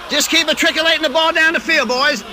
Just keep matriculating the ball down the field, boys.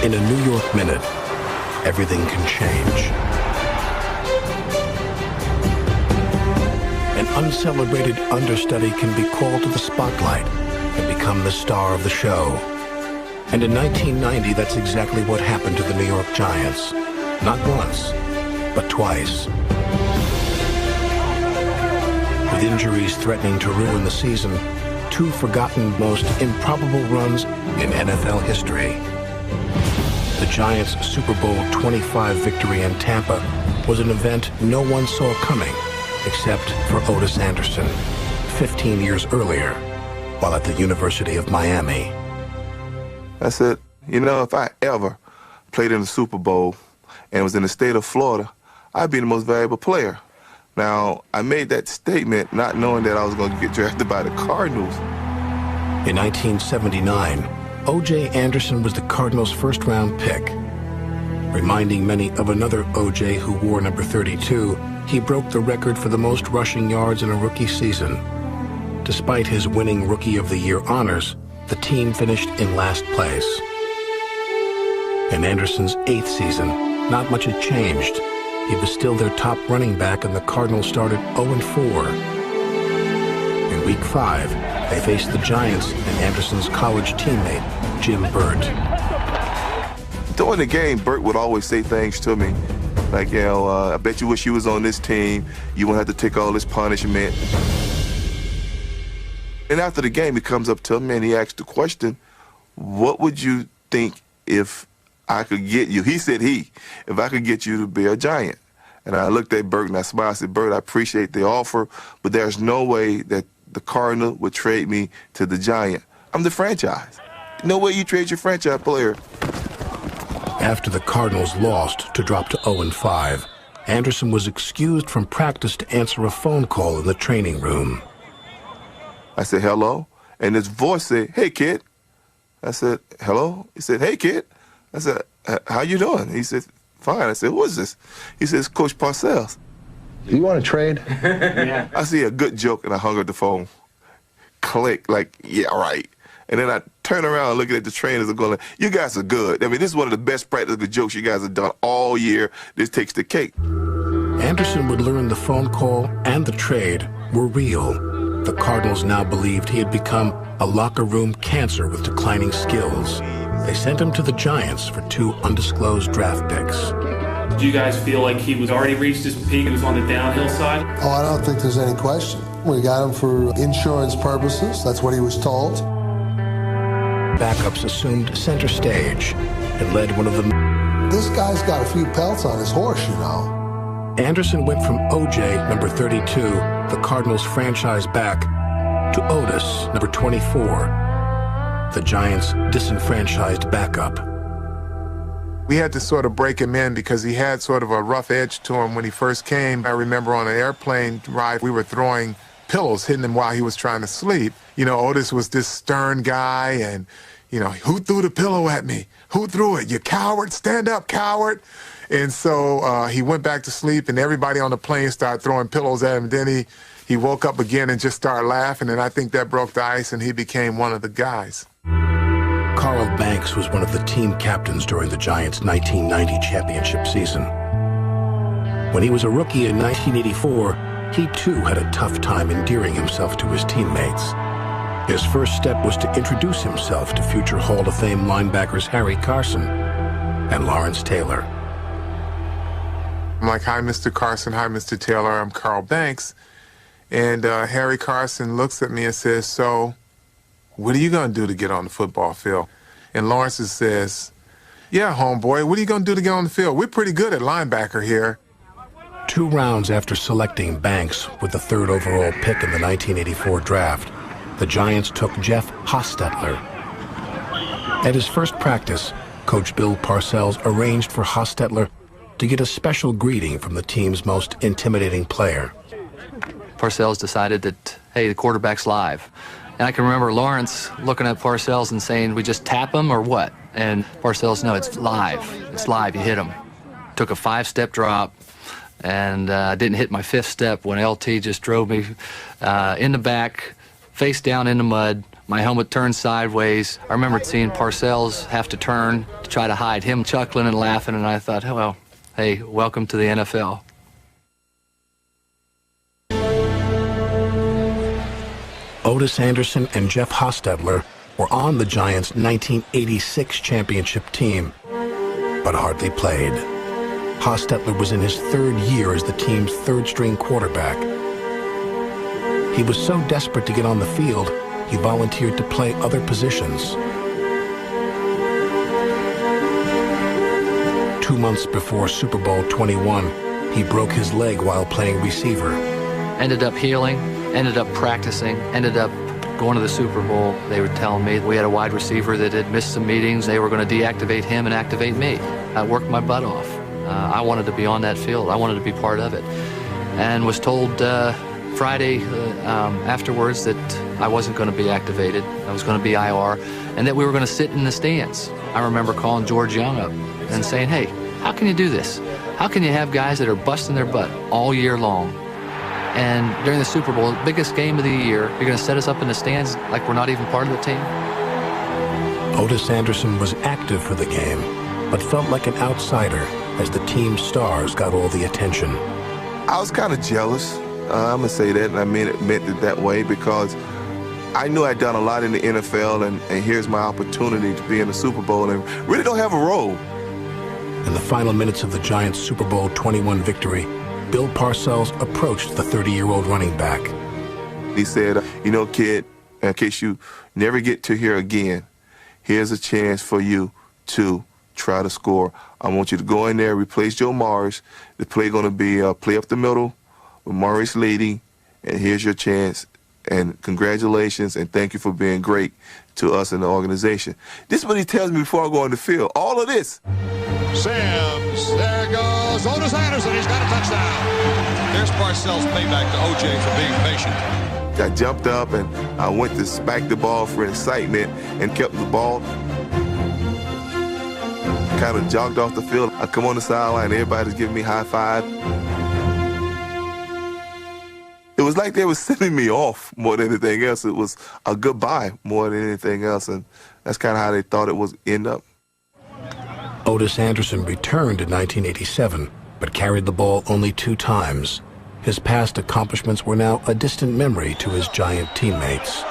In a New York minute, everything can change. An uncelebrated understudy can be called to the spotlight and become the star of the show. And in 1990, that's exactly what happened to the New York Giants. Not once, but twice. With injuries threatening to ruin the season, two forgotten, most improbable runs in NFL history. The Giants' Super Bowl 25 victory in Tampa was an event no one saw coming, except for Ottis Anderson, 15 years earlier, while at the University of Miami. I said, you know, if I ever played in the Super Bowl and was in the state of Florida, I'd be the most valuable player. Now, I made that statement not knowing that I was going to get drafted by the Cardinals. In 1979, O.J. Anderson was the Cardinals' first-round pick. Reminding many of another O.J. who wore number 32, he broke the record for the most rushing yards in a rookie season. Despite his winning Rookie of the Year honors, the team finished in last place. In Anderson's 8th season, not much had changed. He was still their top running back, and the Cardinals started 0-4. In Week 5, they faced the Giants and Anderson's college teammate, Jim Burt. During the game, Burt would always say things to me, like, you know, I bet you wish you was on this team. You won't have to take all this punishment. And after the game, he comes up to me and he asks the question, what would you think if I could get you? He said if I could get you to be a Giant. And I looked at Burt and I smiled. I said, Burt, I appreciate the offer, but there's no way that the Cardinal would trade me to the Giant. I'm the franchise. No way you trade your franchise player. After the Cardinals lost to drop to 0-5, Anderson was excused from practice to answer a phone call in the training room. I said, hello? And his voice said, hey, kid. I said, hello? He said, hey, kid. I said, how you doing? He said, fine. I said, who is this? He says, Coach Parcells. Do you want to trade? Yeah. I see a good joke, and I hung up the phone. Click, like, yeah, right. And then I turn around and looking at the trainers and going, you guys are good. I mean, this is one of the best practical jokes you guys have done all year. This takes the cake. Anderson would learn the phone call and the trade were real. The Cardinals now believed he had become a locker room cancer with declining skills. They sent him to the Giants for 2 undisclosed draft picks. Did you guys feel like he was already reached his peak? He was on the downhill side? Oh, I don't think there's any question. We got him for insurance purposes. That's what he was told. Backups assumed center stage and led one of the... This guy's got a few pelts on his horse, you know. Anderson went from O.J., number 32, the Cardinals' franchise back, to Ottis, number 24, the Giants' disenfranchised backup. We had to sort of break him in because he had sort of a rough edge to him when he first came. I remember on an airplane ride, we were throwing pillows, hitting him while he was trying to sleep. You know, Ottis was this stern guy and, you know, who threw the pillow at me? Who threw it? You coward, stand up, coward. And so he went back to sleep and everybody on the plane started throwing pillows at him. Then he woke up again and just started laughing, and I think that broke the ice and he became one of the guys. Carl Banks was one of the team captains during the Giants' 1990 championship season. When he was a rookie in 1984, he too had a tough time endearing himself to his teammates. His first step was to introduce himself to future Hall of Fame linebackers Harry Carson and Lawrence Taylor. I'm like, "Hi, Mr. Carson. Hi, Mr. Taylor. I'm Carl Banks." And Harry Carson looks at me and says, "So, what are you going to do to get on the football field?" And Lawrence says, "Yeah, homeboy, what are you going to do to get on the field? We're pretty good at linebacker here." 2 rounds after selecting Banks with the 3rd overall pick in the 1984 draft, the Giants took Jeff Hostetler. At his first practice, Coach Bill Parcells arranged for Hostetler to get a special greeting from the team's most intimidating player. Parcells decided that, hey, the quarterback's live. And I can remember Lawrence looking at Parcells and saying, "We just tap him or what?" And Parcells, "No, it's live. It's live. You hit him." Took a 5-step drop and didn't hit my 5th step when LT just drove me in the back, face down in the mud. My helmet turned sideways. I remember seeing Parcells have to turn to try to hide him chuckling and laughing, and I thought, oh, well, hey, welcome to the NFL. Otis Anderson and Jeff Hostetler were on the Giants' 1986 championship team, but hardly played. Hostetler was in his 3rd year as the team's 3rd-string quarterback. He was so desperate to get on the field, he volunteered to play other positions. 2 months before Super Bowl 21, he broke his leg while playing receiver. Ended up healing, ended up practicing, ended up going to the Super Bowl. They were telling me we had a wide receiver that had missed some meetings. They were going to deactivate him and activate me. I worked my butt off. I wanted to be on that field. I wanted to be part of it. And was told Friday afterwards that I wasn't going to be activated. I was going to be IR, and that we were going to sit in the stands. I remember calling George Young up and saying, "Hey, how can you do this? How can you have guys that are busting their butt all year long, and during the Super Bowl, the biggest game of the year, you're going to set us up in the stands like we're not even part of the team?" Otis Anderson was active for the game, but felt like an outsider as the team's stars got all the attention. I was kind of jealous. I'm going to say that, and I meant it that way, because I knew I'd done a lot in the NFL, and here's my opportunity to be in the Super Bowl and really don't have a role. In the final minutes of the Giants' Super Bowl 21 victory, Bill Parcells approached the 30-year-old running back. He said, "You know, kid, in case you never get to here again, here's a chance for you to try to score. I want you to go in there, replace Joe Morris. The play going to be play up the middle with Morris leading, and here's your chance. And congratulations, and thank you for being great to us in the organization." This is what he tells me before I go on the field. All of this. Sims, there goes Otis Anderson. He's got a touchdown. There's Parcells' payback to O.J. for being patient. I jumped up and I went to smack the ball for excitement and kept the ball. Kind of jogged off the field. I come on the sideline, everybody's giving me high five. It was like they were sending me off more than anything else. It was a goodbye more than anything else, and that's kind of how they thought it was end up. Otis Anderson returned in 1987, but carried the ball only 2 times. His past accomplishments were now a distant memory to his Giant teammates.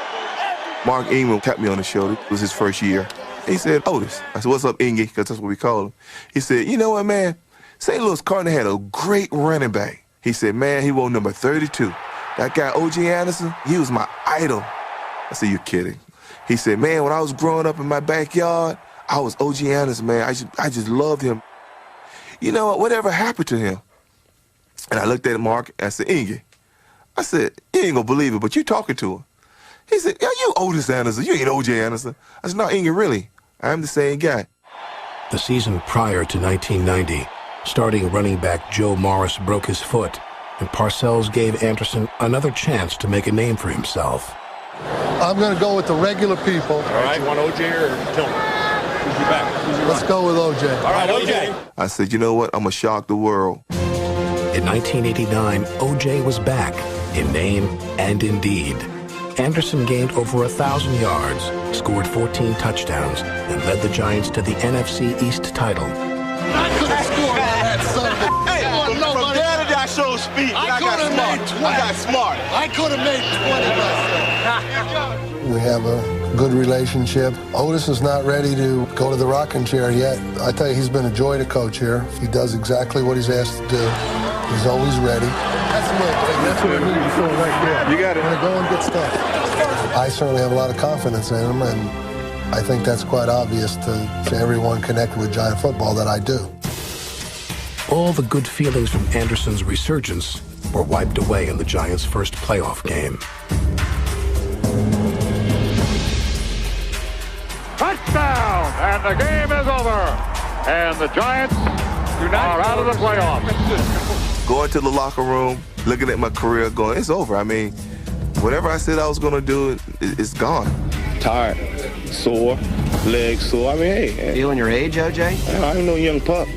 Mark Ingram tapped me on the shoulder. It was his first year. He said, "Otis." I said, "What's up, Ingy?" Because that's what we call him. He said, "You know what, man? St. Louis Cardinals had a great running back." He said, "Man, he wore number 32. That guy, O.J. Anderson, he was my idol." I said, "You're kidding." He said, "Man, when I was growing up in my backyard, I was O.J. Anderson, man. I just loved him. You know what? Whatever happened to him?" And I looked at Mark and I said, "Ingy." I said, "You ain't gonna believe it, but you talking to him." He said, "Yeah, you Otis Anderson. You ain't O.J. Anderson." I said, "No, Ingy, really. I'm the same guy." The season prior to 1990, starting running back Joe Morris broke his foot, and Parcells gave Anderson another chance to make a name for himself. I'm going to go with the regular people. All right, want O.J. or Tillman? Who's your back? Let's go with O.J. All right, O.J. I said, "You know what? I'm going to shock the world." In 1989, O.J. was back, in name and in deed. Anderson gained over 1,000 yards, scored 14 touchdowns, and led the Giants to the NFC East title. I could have scored on that son of a... Hey, from there to I showed speed. I got smart. I could have made 20 myself. We have a good relationship. Otis is not ready to go to the rocking chair yet. I tell you, he's been a joy to coach here. He does exactly what he's asked to do. He's always ready. That's the way. That's what I need to feel right there. You got it. When it going good stuff. I certainly have a lot of confidence in him, and I think that's quite obvious to everyone connected with Giant football that I do. All the good feelings from Anderson's resurgence were wiped away in the Giants' first playoff game. Touchdown! And the game is over. And the Giants are out of the playoffs. Going to the locker room, looking at my career, going, it's over. I mean, whatever I said I was going to do, it's gone. Tired, sore, legs sore. I mean, hey. Feeling your age, OJ? I'm no young pup.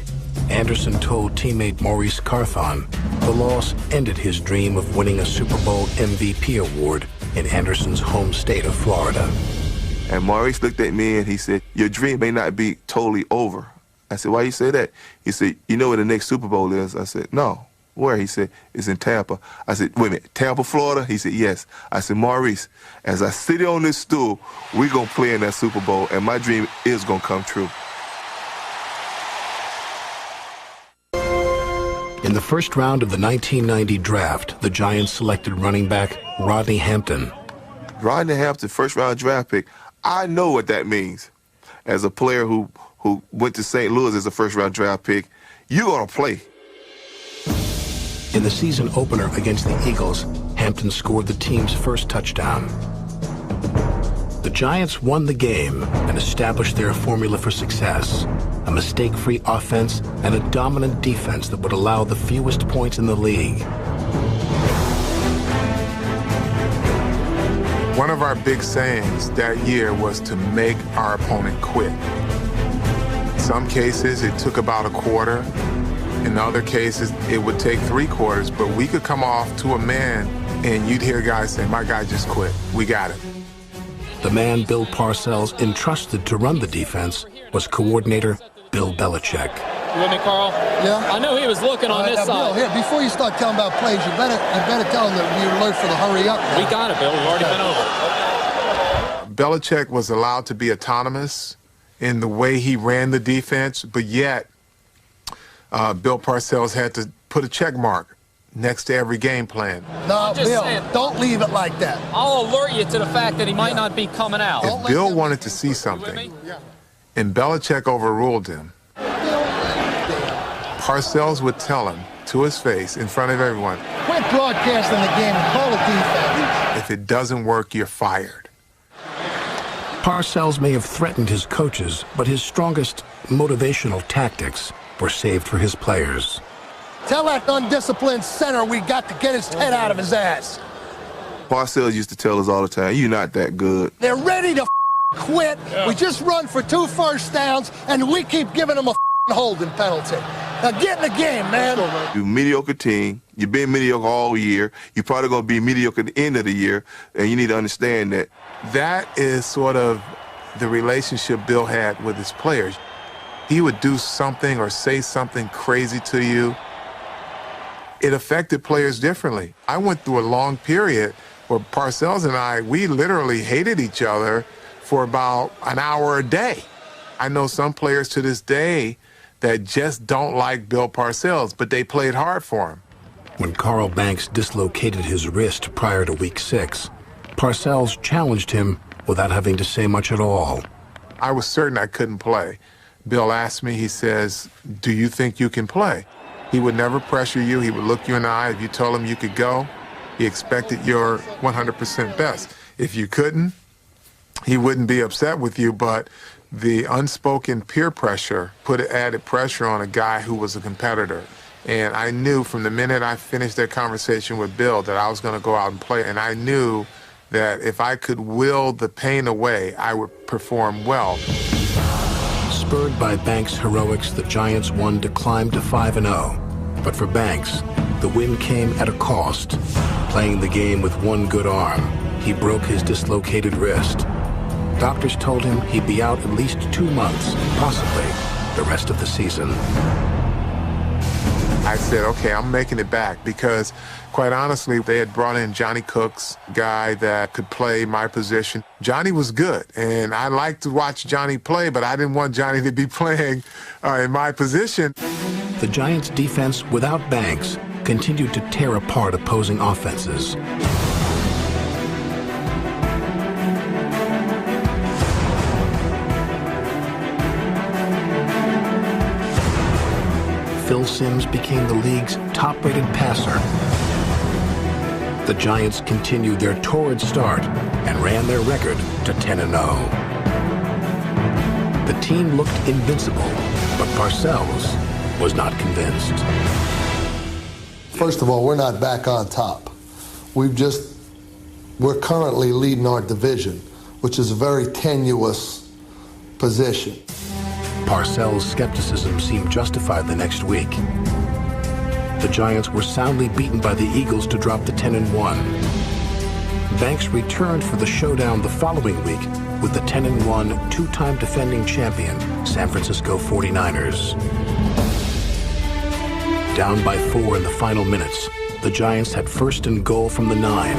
Anderson told teammate Maurice Carthon the loss ended his dream of winning a Super Bowl MVP award in Anderson's home state of Florida. And Maurice looked at me and he said, your dream may not be totally over. I said, why you say that? He said, you know where the next Super Bowl is? I said, no. Where? He said, it's in Tampa. I said, wait a minute, Tampa, Florida? He said, yes. I said, Maurice, as I sit on this stool, we're going to play in that Super Bowl, and my dream is going to come true. In the first round of the 1990 draft, the Giants selected running back Rodney Hampton. Rodney Hampton, first-round draft pick. I know what that means. As a player who went to St. Louis as a first-round draft pick, you're going to play. In the season opener against the Eagles, Hampton scored the team's first touchdown. The Giants won the game and established their formula for success: a mistake-free offense and a dominant defense that would allow the fewest points in the league. One of our big sayings that year was to make our opponent quit. In some cases, it took about a quarter. In other cases, it would take 3 quarters, but we could come off to a man and you'd hear guys say, my guy just quit. We got it. The man Bill Parcells entrusted to run the defense was coordinator Bill Belichick. You with me, Carl? Yeah? I know he was looking on this side. Bill, here, before you start telling about plays, you better tell him that we alert for the hurry up. We got it, Bill. We've already been over. Belichick was allowed to be autonomous in the way he ran the defense, but yet Bill Parcells had to put a check mark next to every game plan. No, Bill, don't leave it like that. I'll alert you to the fact that he might not be coming out. If Bill wanted to see something, and Belichick overruled him, Parcells would tell him to his face in front of everyone, quit broadcasting the game and call it defense. If it doesn't work, you're fired. Parcells may have threatened his coaches, but his strongest motivational tactics were saved for his players. Tell that undisciplined center we got to get his head out of his ass. Parcells used to tell us all the time, you're not that good. They're ready to quit. Yeah. We just run for 2 first downs, and we keep giving them a holding penalty. Now get in the game, man. You're a mediocre team. You've been mediocre all year. You're probably going to be mediocre at the end of the year, and you need to understand that. That is sort of the relationship Bill had with his players. He would do something or say something crazy to you. It affected players differently. I went through a long period where Parcells and I, we literally hated each other for about an hour a day. I know some players to this day that just don't like Bill Parcells, but they played hard for him. When Carl Banks dislocated his wrist prior to Week 6, Parcells challenged him without having to say much at all. I was certain I couldn't play. Bill asked me, he says, do you think you can play? He would never pressure you. He would look you in the eye. If you told him you could go, he expected your 100% best. If you couldn't, he wouldn't be upset with you, but the unspoken peer pressure put added pressure on a guy who was a competitor. And I knew from the minute I finished that conversation with Bill that I was going to go out and play, and I knew that if I could will the pain away, I would perform well. Spurred by Banks' heroics, the Giants won to climb to 5-0. But for Banks, the win came at a cost, playing the game with one good arm he broke his dislocated wrist. Doctors told him he'd be out at least 2 months, possibly the rest of the season. I said, okay, I'm making it back because, quite honestly, they had brought in Johnny Cooks, a guy that could play my position. Johnny was good, and I liked to watch Johnny play, but I didn't want Johnny to be playing in my position. The Giants' defense without Banks continued to tear apart opposing offenses. Phil Simms became the league's top-rated passer. The Giants continued their torrid start and ran their record to 10-0. The team looked invincible, but Parcells was not convinced. First of all, we're not back on top. We're currently leading our division, which is a very tenuous position. Parcells' skepticism seemed justified the next week. The Giants were soundly beaten by the Eagles to drop to 10-1. Banks returned for the showdown the following week with the 10-1 two-time defending champion San Francisco 49ers. Down by 4 in the final minutes, the Giants had first and goal from the 9.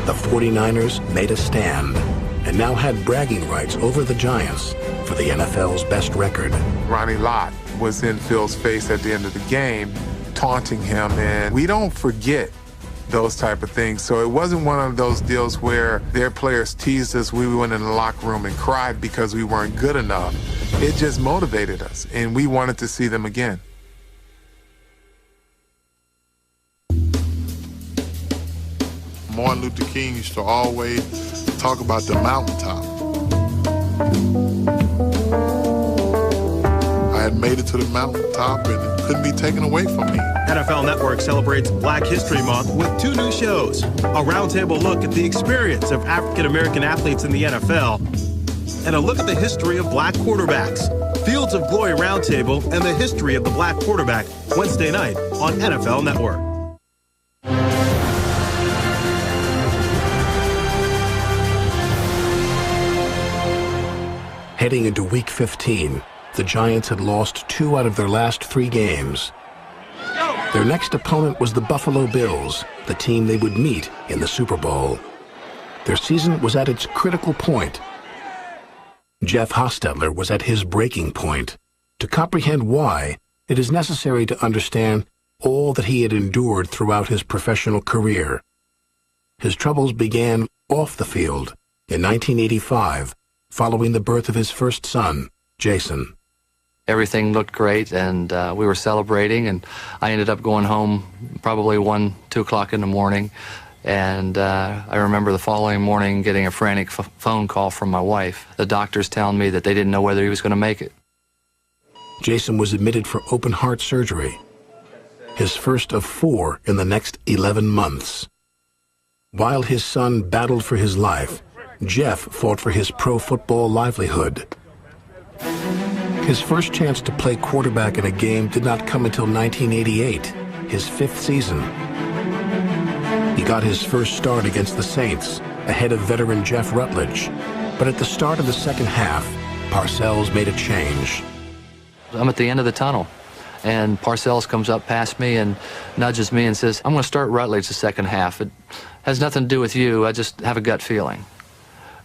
The 49ers made a stand and now had bragging rights over the Giants for the NFL's best record. Ronnie Lott was in Phil's face at the end of the game, taunting him, and we don't forget those type of things. So it wasn't one of those deals where their players teased us, we went in the locker room and cried because we weren't good enough. It just motivated us, and we wanted to see them again. Martin Luther King used to always talk about the mountaintop. I had made it to the mountaintop and it couldn't be taken away from me. NFL Network celebrates Black History Month with 2 new shows. A roundtable look at the experience of African-American athletes in the NFL and a look at the history of black quarterbacks. Fields of Glory Roundtable and the history of the black quarterback, Wednesday night on NFL Network. Heading into Week 15, the Giants had lost 2 out of their last 3 games. Their next opponent was the Buffalo Bills, the team they would meet in the Super Bowl. Their season was at its critical point. Jeff Hostetler was at his breaking point. To comprehend why, it is necessary to understand all that he had endured throughout his professional career. His troubles began off the field in 1985, following the birth of his first son, Jason. Everything looked great, and we were celebrating, and I ended up going home probably 1, 2 o'clock in the morning, and I remember the following morning getting a frantic phone call from my wife. The doctors telling me that they didn't know whether he was going to make it. Jason was admitted for open heart surgery, his first of 4 in the next 11 months. While his son battled for his life, Jeff fought for his pro football livelihood. His first chance to play quarterback in a game did not come until 1988, his 5th season. He got his first start against the Saints, ahead of veteran Jeff Rutledge. But at the start of the second half, Parcells made a change. I'm at the end of the tunnel, and Parcells comes up past me and nudges me and says, I'm going to start Rutledge the second half. It has nothing to do with you. I just have a gut feeling.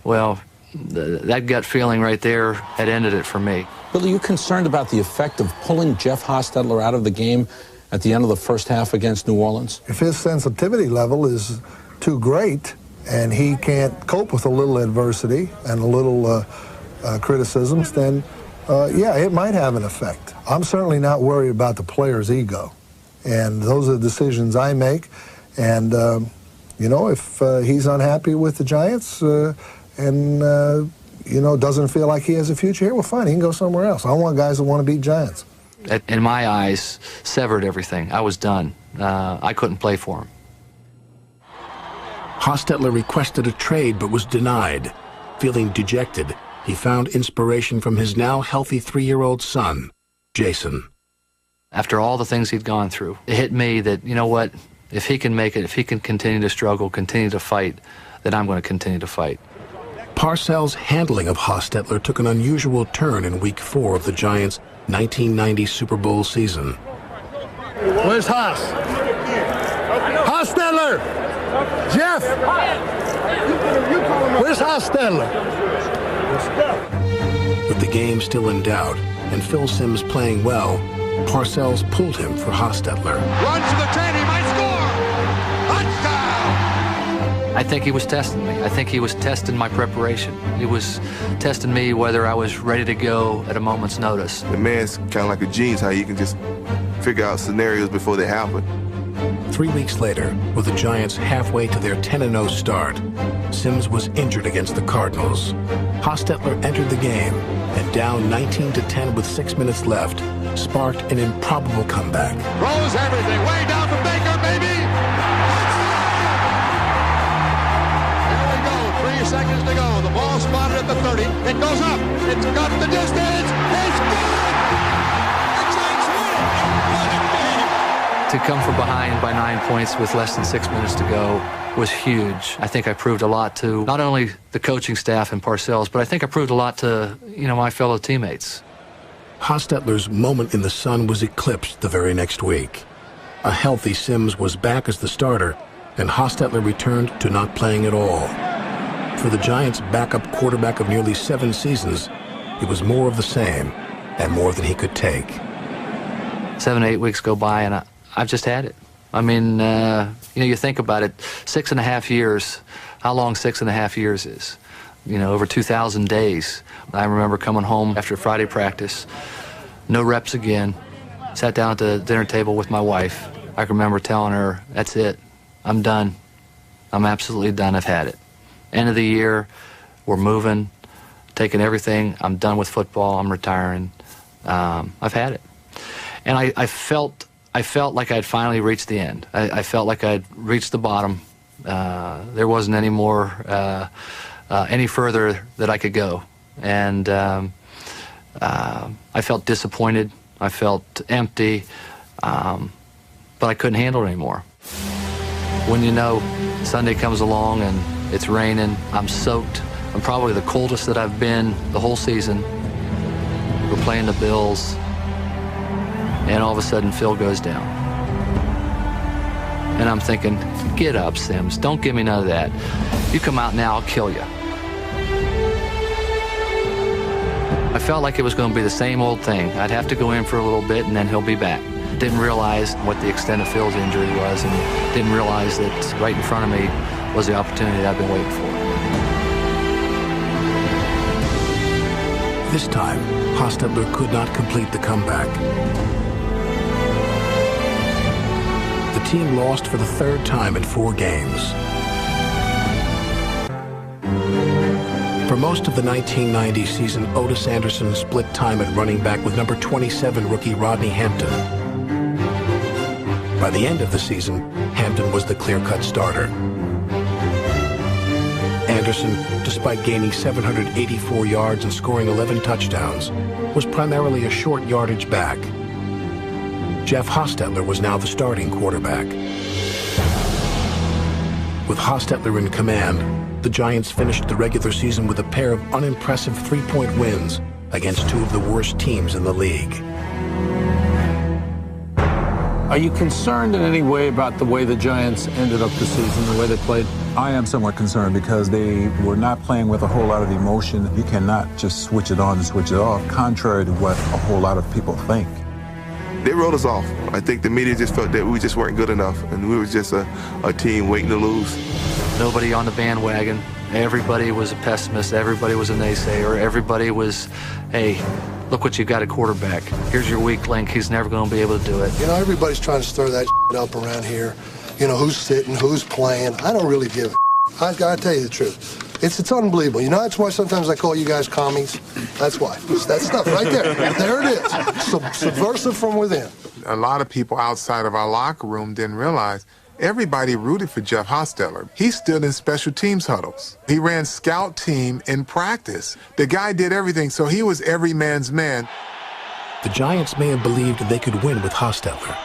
Well, that gut feeling right there had ended it for me. Bill, are you concerned about the effect of pulling Jeff Hostetler out of the game at the end of the first half against New Orleans? If his sensitivity level is too great and he can't cope with a little adversity and a little criticisms, then yeah, it might have an effect. I'm certainly not worried about the player's ego. And those are the decisions I make. And, you know, if he's unhappy with the Giants and, you know, doesn't feel like he has a future here, well, fine, he can go somewhere else. I want guys that want to beat Giants. In my eyes, severed everything. I was done. I couldn't play for him. Hostetler requested a trade but was denied. Feeling dejected, he found inspiration from his now healthy 3-year-old son, Jason. After all the things he'd gone through, it hit me that, you know what, If he can make it, if he can continue to struggle, continue to fight, then I'm going to continue to fight. Parcells' handling of Hostetler took an unusual turn in Week 4 of the Giants' 1990 Super Bowl season. Where's Haas? Hostetler! Jeff! Where's Hostetler? With the game still in doubt and Phil Simms playing well, Parcells pulled him for Hostetler. Runs to the 10, he might score! Touchdown! I think he was testing me. I think he was testing my preparation. He was testing me whether I was ready to go at a moment's notice. The man's kind of like a genius, how you can just figure out scenarios before they happen. 3 weeks later, with the Giants halfway to their 10-0 start, Simms was injured against the Cardinals. Hostetler entered the game and, down 19-10 with 6 minutes left, sparked an improbable comeback. Throws everything way down for Baker, baby! There we go, 3 seconds to go. The ball spotted at the 30. It goes up. It's got the distance. It's good! To come from behind by 9 points with less than 6 minutes to go was huge. I think I proved a lot to not only the coaching staff and Parcells, but I think I proved a lot to, my fellow teammates. Hostetler's moment in the sun was eclipsed the very next week. A healthy Simms was back as the starter, and Hostetler returned to not playing at all. For the Giants' backup quarterback of nearly 7 seasons, it was more of the same, and more than he could take. 7 to 8 weeks go by, and I've just had it. I mean, you think about it, 6.5 years, how long 6.5 years is? Over 2,000 days. I remember coming home after Friday practice, no reps again, sat down at the dinner table with my wife. I can remember telling her, that's it, I'm done. I'm absolutely done, I've had it. End of the year, we're moving, taking everything, I'm done with football, I'm retiring. I've had it. And I felt like I'd finally reached the end. I felt like I'd reached the bottom. There wasn't any more, any further that I could go. And I felt disappointed. I felt empty, but I couldn't handle it anymore. When Sunday comes along and it's raining, I'm soaked. I'm probably the coldest that I've been the whole season. We're playing the Bills. And all of a sudden, Phil goes down. And I'm thinking, get up, Simms. Don't give me none of that. You come out now, I'll kill you. I felt like it was going to be the same old thing. I'd have to go in for a little bit, and then he'll be back. Didn't realize what the extent of Phil's injury was, and didn't realize that right in front of me was the opportunity that I've been waiting for. This time, Hostetler could not complete the comeback. The team lost for the 3rd time in 4 games. For most of the 1990 season, Otis Anderson split time at running back with number 27 rookie Rodney Hampton. By the end of the season, Hampton was the clear-cut starter. Anderson, despite gaining 784 yards and scoring 11 touchdowns, was primarily a short yardage back. Jeff Hostetler was now the starting quarterback. With Hostetler in command, the Giants finished the regular season with a pair of unimpressive 3-point wins against 2 of the worst teams in the league. Are you concerned in any way about the way the Giants ended up the season, the way they played? I am somewhat concerned because they were not playing with a whole lot of emotion. You cannot just switch it on and switch it off, contrary to what a whole lot of people think. They wrote us off. I think the media just felt that we just weren't good enough, and we were just a team waiting to lose. Nobody on the bandwagon. Everybody was a pessimist. Everybody was a naysayer. Everybody was, hey, look what you got at quarterback. Here's your weak link. He's never going to be able to do it. Everybody's trying to stir that up around here. Who's sitting, who's playing. I don't really give a I gotta tell you the truth. It's unbelievable. That's why sometimes I call you guys commies? That's why. It's that stuff right there. There it is. Subversive from within. A lot of people outside of our locker room didn't realize everybody rooted for Jeff Hostetler. He stood in special teams huddles. He ran scout team in practice. The guy did everything, so he was every man's man. The Giants may have believed they could win with Hostetler,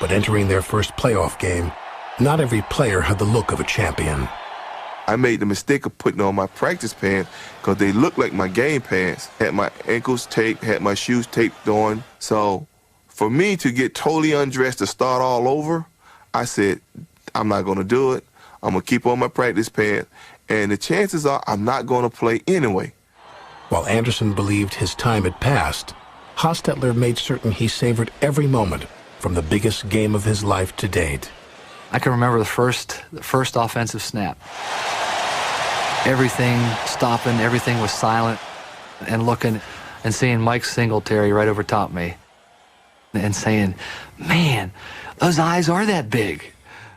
but entering their first playoff game, Not every player had the look of a champion. I made the mistake of putting on my practice pants because they looked like my game pants. Had my ankles taped, had my shoes taped on. So for me to get totally undressed to start all over, I said, I'm not going to do it. I'm going to keep on my practice pants. And the chances are I'm not going to play anyway. While Anderson believed his time had passed, Hostetler made certain he savored every moment from the biggest game of his life to date. I can remember the first offensive snap. Everything stopping, everything was silent, and looking and seeing Mike Singletary right over top me and saying, man, those eyes are that big.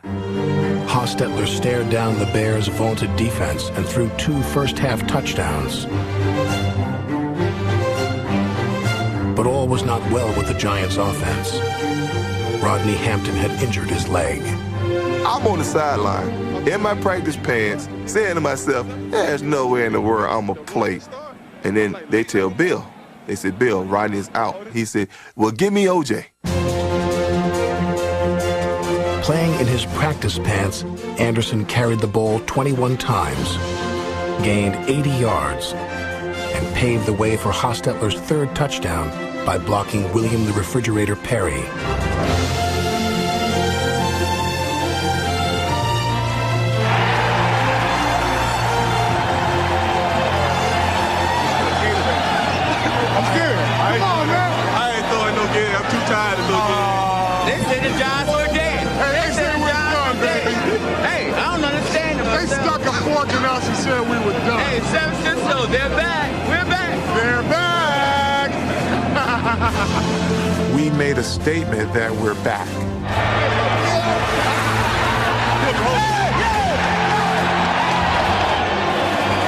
Hostetler stared down the Bears' vaunted defense and threw 2 first-half touchdowns. But all was not well with the Giants' offense. Rodney Hampton had injured his leg. I'm on the sideline, in my practice pants, saying to myself, there's no way in the world I'm going to play. And then they tell Bill, they said, Bill, Rodney's out. He said, well, give me O.J. Playing in his practice pants, Anderson carried the ball 21 times, gained 80 yards, and paved the way for Hostetler's 3rd touchdown by blocking William the Refrigerator Perry. Hey, 7 cents, so they're back. We're back. They're back. We made a statement that we're back.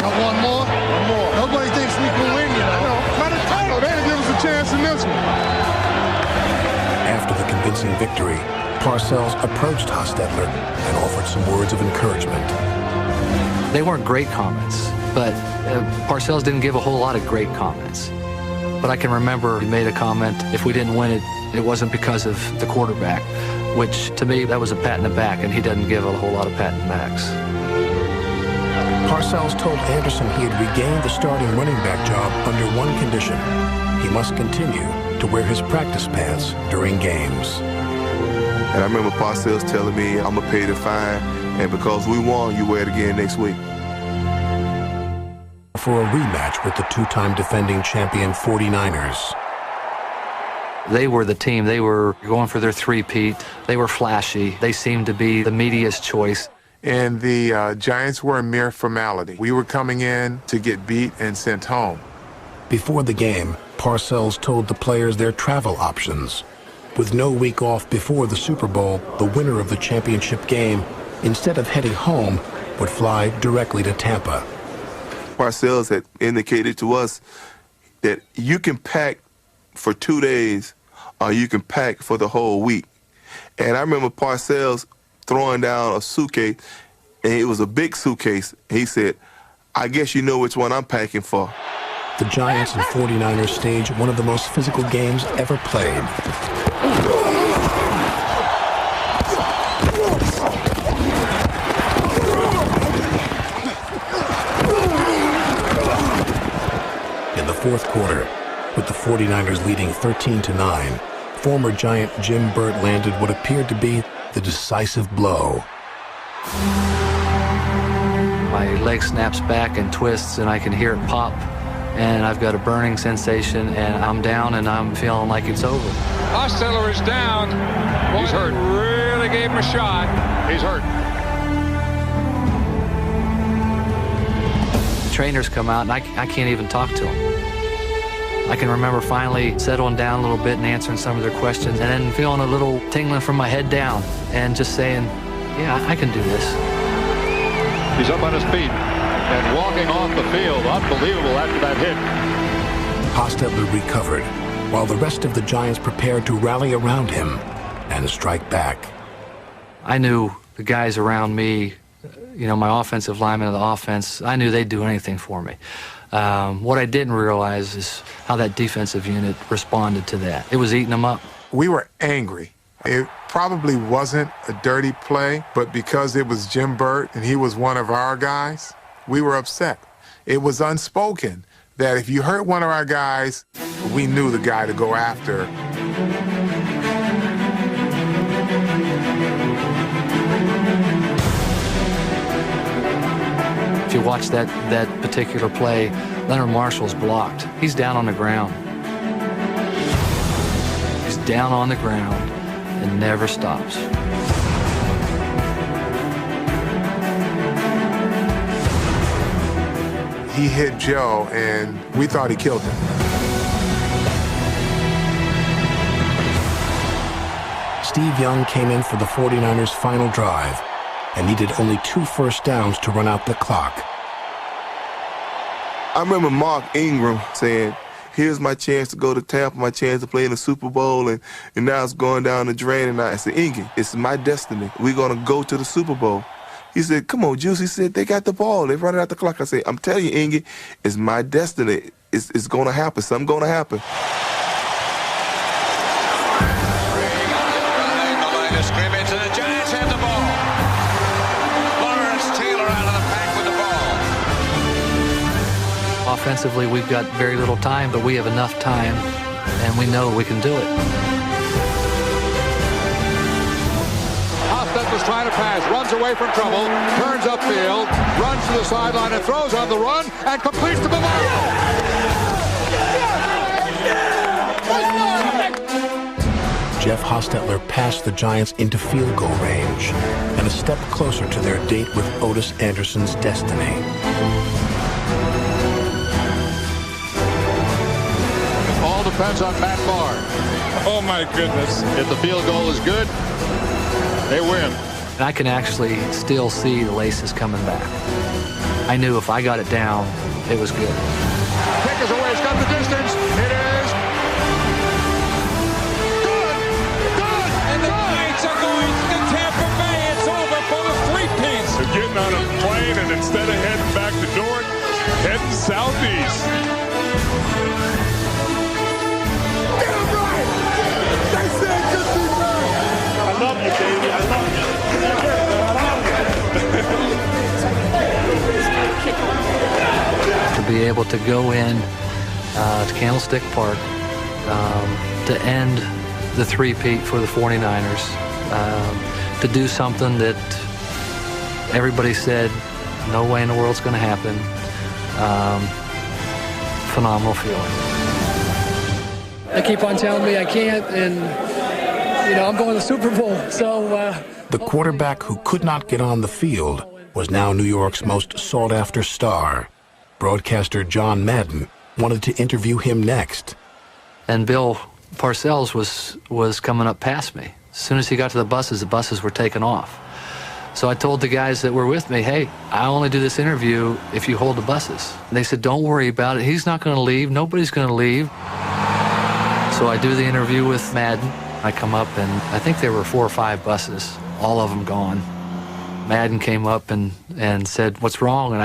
Got one more? One more. Nobody thinks we can win, you know. By the title, they didn't give us a chance in this one. After the convincing victory, Parcells approached Hostetler and offered some words of encouragement. They weren't great comments, but Parcells didn't give a whole lot of great comments. But I can remember he made a comment, if we didn't win it, it wasn't because of the quarterback, which to me, that was a pat in the back, and he doesn't give a whole lot of pat in the backs. Parcells told Anderson he had regained the starting running back job under one condition. He must continue to wear his practice pants during games. And I remember Parcells telling me, I'm going to pay the fine, and because we won, you wear it again next week. For a rematch with the 2-time defending champion 49ers. They were the team. They were going for their three-peat. They were flashy. They seemed to be the media's choice. And the Giants were a mere formality. We were coming in to get beat and sent home. Before the game, Parcells told the players their travel options. With no week off before the Super Bowl, the winner of the championship game, instead of heading home, would fly directly to Tampa. Parcells had indicated to us that you can pack for 2 days or you can pack for the whole week. And I remember Parcells throwing down a suitcase, and it was a big suitcase. He said, I guess you know which one I'm packing for. The Giants and 49ers staged one of the most physical games ever played. In the fourth quarter, with the 49ers leading 13-9, former Giant Jim Burt landed what appeared to be the decisive blow. My leg snaps back and twists, and I can hear it pop, and I've got a burning sensation, and I'm down, and I'm feeling like it's over. Hostetler is down. He's hurt. Really gave him a shot. He's hurt. The trainers come out, and I can't even talk to them. I can remember finally settling down a little bit and answering some of their questions, and then feeling a little tingling from my head down, and just saying, yeah, I can do this. He's up on his feet and walking off the field. Unbelievable after that hit. Hostetler recovered, while the rest of the Giants prepared to rally around him and strike back. I knew the guys around me, you know, my offensive linemen of the offense, I knew they'd do anything for me. What I didn't realize is how that defensive unit responded to that. It was eating them up. We were angry. It probably wasn't a dirty play, but because it was Jim Burt and he was one of our guys, we were upset. It was unspoken that if you hurt one of our guys, we knew the guy to go after. If you watch that particular play, Leonard Marshall's blocked. He's down on the ground. He's down on the ground and never stops. He hit Joe, and we thought he killed him. Steve Young came in for the 49ers' final drive and needed only 2 first downs to run out the clock. I remember Mark Ingram saying, here's my chance to go to Tampa, my chance to play in the Super Bowl, and now it's going down the drain. And I said, Ingy, it's my destiny. We're going to go to the Super Bowl. He said, come on, Juice. He said, they got the ball. They running out the clock. I said, I'm telling you, Ingy, it's my destiny. It's going to happen. Something going to happen. Scrimmage, and the Giants have the ball. Lawrence Taylor out of the pack with the ball. Offensively, we've got very little time, but we have enough time, and we know we can do it. Hostetler's trying to pass, runs away from trouble, turns upfield, runs to the sideline and throws on the run, and completes to Bavaro. Jeff Hostetler passed the Giants into field goal range and a step closer to their date with Otis Anderson's destiny. All depends on Matt Barr. Oh, my goodness. If the field goal is good, they win. And I can actually still see the laces coming back. I knew if I got it down, it was good. Kick is away. It's got the distance. It is. Getting on a plane, and instead of heading back to Newark, heading southeast. Damn right! They said just be right! I love you, baby. I love you. To be able to go in to Candlestick Park to end the three-peat for the 49ers, to do something that everybody said, no way in the world's going to happen. Phenomenal feeling. They keep on telling me I can't, and, I'm going to the Super Bowl. So the quarterback who could not get on the field was now New York's most sought-after star. Broadcaster John Madden wanted to interview him next. And Bill Parcells was coming up past me. As soon as he got to the buses were taking off. So I told the guys that were with me, hey, I only do this interview if you hold the buses. And they said, don't worry about it. He's not going to leave. Nobody's going to leave. So I do the interview with Madden. I come up, and I think there were 4 or 5 buses, all of them gone. Madden came up and said, what's wrong? And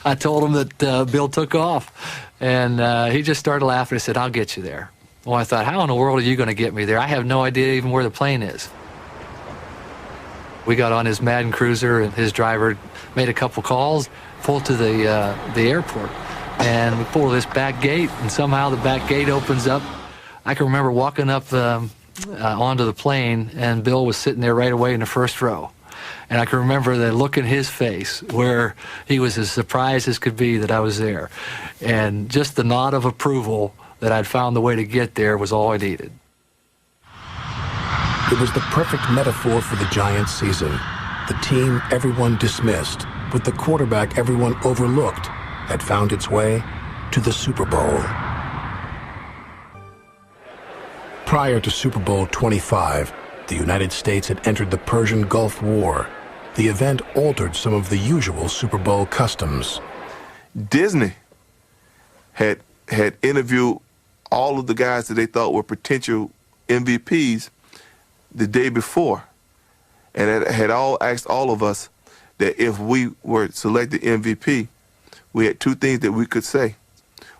I told him that Bill took off. And he just started laughing. He said, I'll get you there. Well, I thought, how in the world are you going to get me there? I have no idea even where the plane is. We got on his Madden Cruiser, and his driver made a couple calls, pulled to the airport, and we pulled this back gate, and somehow the back gate opens up. I can remember walking up onto the plane, and Bill was sitting there right away in the first row. And I can remember the look in his face where he was as surprised as could be that I was there. And just the nod of approval that I'd found the way to get there was all I needed. It was the perfect metaphor for the Giants season. The team everyone dismissed, with the quarterback everyone overlooked, had found its way to the Super Bowl. Prior to Super Bowl 25, the United States had entered the Persian Gulf War. The event altered some of the usual Super Bowl customs. Disney had interviewed all of the guys that they thought were potential MVPs the day before, and it had all asked all of us that if we were selected MVP, we had 2 things that we could say.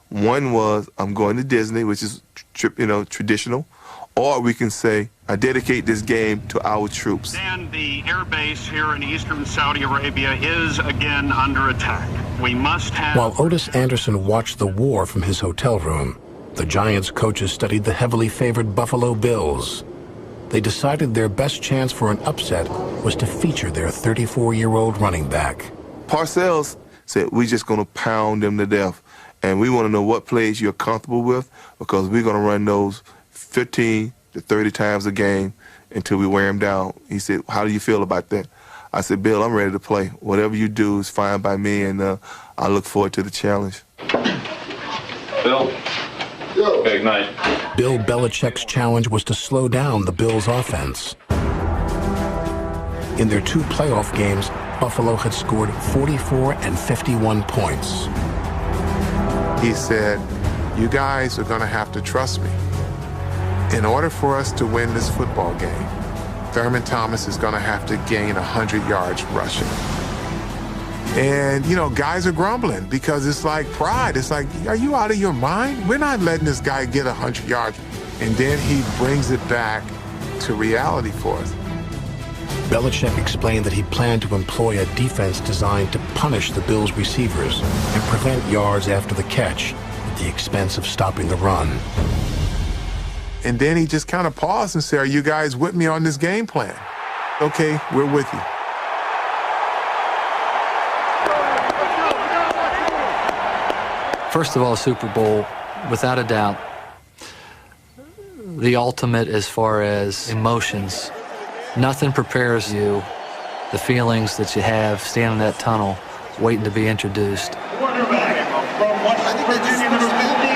One was, I'm going to Disney, which is traditional, or we can say, I dedicate this game to our troops. And the air base here in eastern Saudi Arabia is again under attack. We must have... While Otis Anderson watched the war from his hotel room, the Giants coaches studied the heavily favored Buffalo Bills. They decided their best chance for an upset was to feature their 34-year-old running back. Parcells said, we're just going to pound them to death. And we want to know what plays you're comfortable with, because we're going to run those 15 to 30 times a game until we wear them down. He said, how do you feel about that? I said, Bill, I'm ready to play. Whatever you do is fine by me, and I look forward to the challenge. Bill? Big night. Bill Belichick's challenge was to slow down the Bills' offense. In their 2 playoff games, Buffalo had scored 44 and 51 points. He said, you guys are going to have to trust me. In order for us to win this football game, Thurman Thomas is going to have to gain 100 yards rushing. And, you know, guys are grumbling because it's like pride. It's like, are you out of your mind? We're not letting this guy get 100 yards. And then he brings it back to reality for us. Belichick explained that he planned to employ a defense designed to punish the Bills' receivers and prevent yards after the catch at the expense of stopping the run. And then he just kind of paused and said, are you guys with me on this game plan? Okay, we're with you. First of all, Super Bowl, without a doubt, the ultimate as far as emotions. Nothing prepares you, the feelings that you have standing in that tunnel, waiting to be introduced. Quarterback from West Virginia, number 15.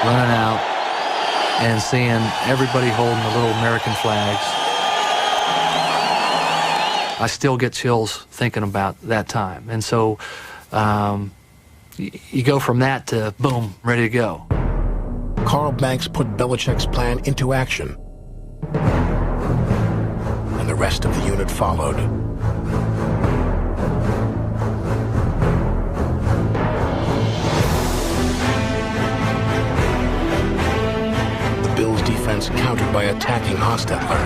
Running out and seeing everybody holding the little American flags. I still get chills thinking about that time. And so you go from that to boom, ready to go. Carl Banks put Belichick's plan into action, and the rest of the unit followed. The Bills' defense countered by attacking Hostetler.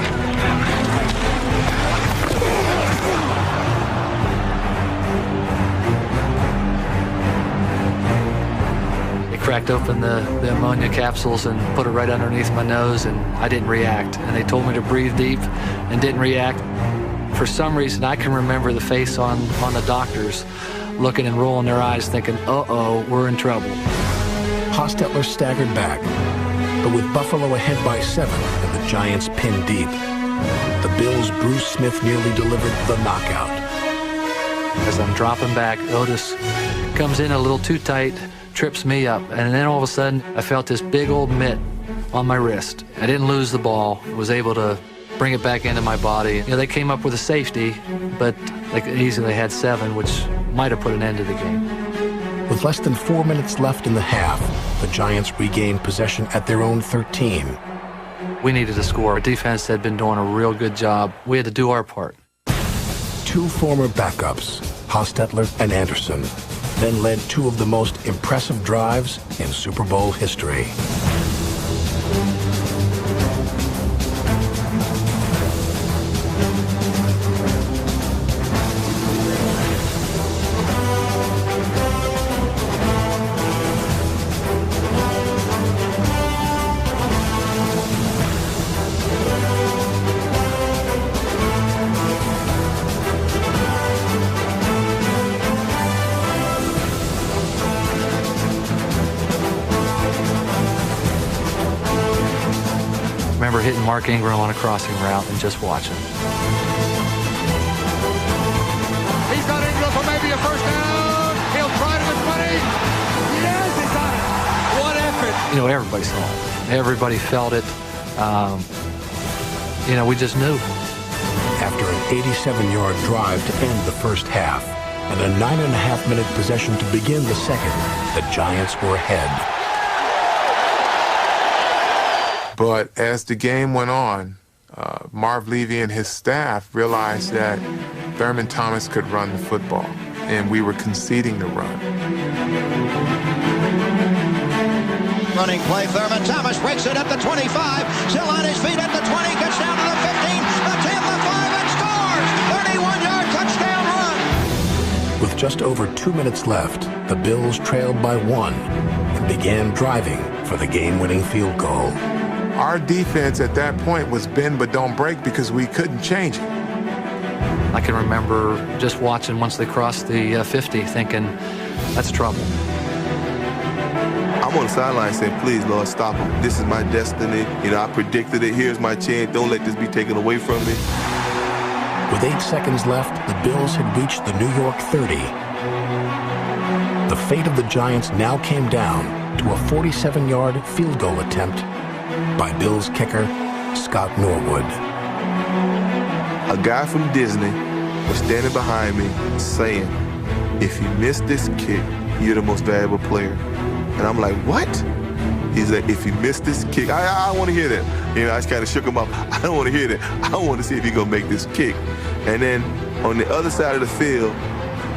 Cracked open the ammonia capsules and put it right underneath my nose, and I didn't react. And they told me to breathe deep and didn't react. For some reason, I can remember the face on the doctors looking and rolling their eyes thinking, uh-oh, we're in trouble. Hostetler staggered back, but with Buffalo ahead by 7 and the Giants pinned deep, the Bills' Bruce Smith nearly delivered the knockout. As I'm dropping back, Otis comes in a little too tight, trips me up, and then all of a sudden I felt this big old mitt on my wrist. I didn't lose the ball, was able to bring it back into my body. You know, they came up with a safety, but they easily had 7, which might have put an end to the game. With less than 4 minutes left in the half, the Giants regained possession at their own 13. We needed to score. Our defense had been doing a real good job. We had to do our part. 2 former backups, Hostetler and Anderson, then led 2 of the most impressive drives in Super Bowl history. Hitting Mark Ingram on a crossing route and just watching. He's got Ingram for maybe a first down. He'll try to the 20. Yes, he got it. What effort. You know, everybody saw it. Everybody felt it. You know, we just knew. After an 87-yard drive to end the first half and a 9.5-minute possession to begin the second, the Giants were ahead. But as the game went on, Marv Levy and his staff realized that Thurman Thomas could run the football, and we were conceding the run. running play. Thurman Thomas breaks it at the 25. Still on his feet at the 20. Gets down to the 15, the 10, the 5, and scores! 31-yard touchdown run! With just over 2 minutes left, the Bills trailed by 1 and began driving for the game-winning field goal. Our defense at that point was bend but don't break because we couldn't change it. I can remember just watching once they crossed the 50, thinking, that's trouble. I'm on the sideline saying, please, Lord, stop him. This is my destiny. You know, I predicted it. Here's my chance. Don't let this be taken away from me. With 8 seconds left, the Bills had reached the New York 30. The fate of the Giants now came down to a 47-yard field goal attempt by Bills kicker Scott Norwood. A guy from Disney was standing behind me saying, if you miss this kick, you're the most valuable player. And I'm like, what? He's like, if you miss this kick, I want to hear that. You know, I just kind of shook him up. I don't want to hear that. I want to see if he's going to make this kick. And then on the other side of the field,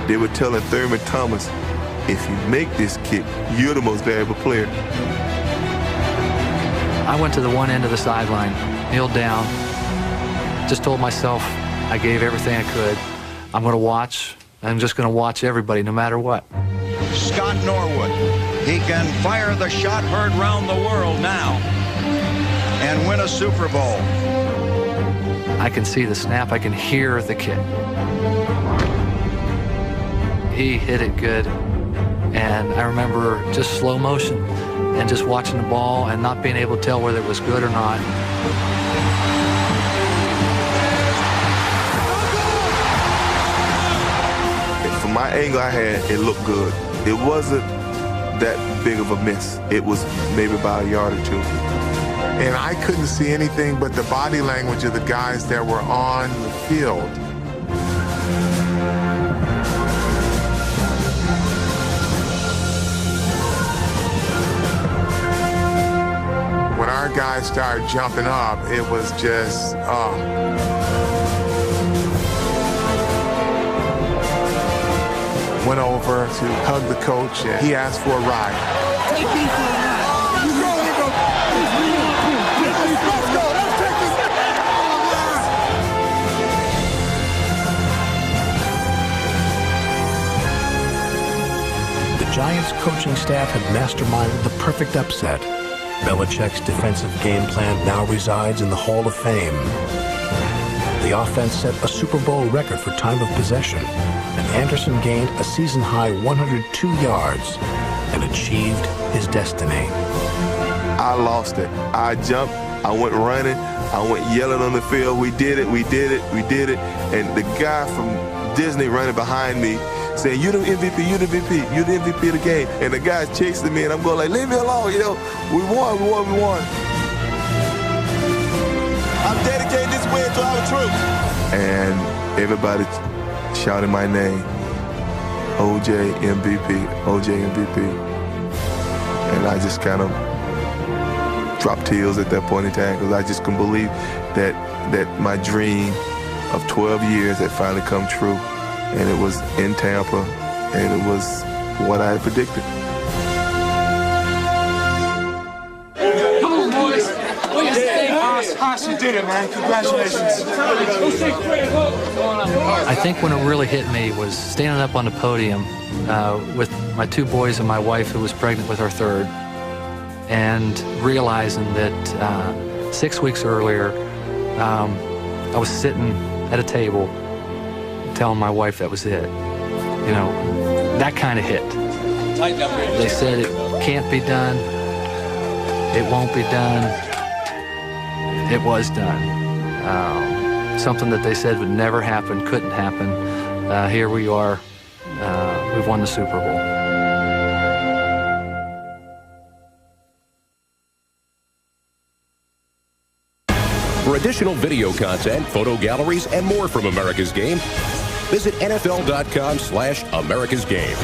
they were telling Thurman Thomas, if you make this kick, you're the most valuable player. I went to the one end of the sideline, kneeled down, just told myself I gave everything I could. I'm going to watch. I'm just going to watch everybody no matter what. Scott Norwood. He can fire the shot heard round the world now and win a Super Bowl. I can see the snap. I can hear the kick. He hit it good. And I remember just slow motion and just watching the ball and not being able to tell whether it was good or not. From my angle I had, it looked good. It wasn't that big of a miss. It was maybe about a yard or two. And I couldn't see anything but the body language of the guys that were on the field. When our guys started jumping up, it was just, Went over to hug the coach, and he asked for a ride. Take me for a ride. You know you go. Let's go. Let's take this. The Giants coaching staff had masterminded the perfect upset. Belichick's defensive game plan now resides in the Hall of Fame. The offense set a Super Bowl record for time of possession, and Anderson gained a season-high 102 yards and achieved his destiny. I lost it. I jumped. I went running. I went yelling on the field. We did it. We did it. We did it. And the guy from Disney running behind me saying, you the MVP, you the MVP, you the MVP of the game. And the guy's chasing me, and I'm going like, leave me alone, you know. We won, we won, we won. I'm dedicating this win to our troops. And everybody shouting my name, OJ MVP, OJ MVP. And I just kind of dropped tears at that point in time because I just couldn't believe that my dream of 12 years had finally come true. And it was in Tampa, and it was what I had predicted. Come on, boys. Haas, you did it, man. Congratulations. I think when it really hit me was standing up on the podium with my two boys and my wife who was pregnant with our third, and realizing that 6 weeks earlier, I was sitting at a table telling my wife that was it. You know, that kind of hit. They said it can't be done. It won't be done. It was done. Something that they said would never happen, couldn't happen. Here we are. We've won the Super Bowl. For additional video content, photo galleries, and more from America's Game, visit NFL.com/America's Game.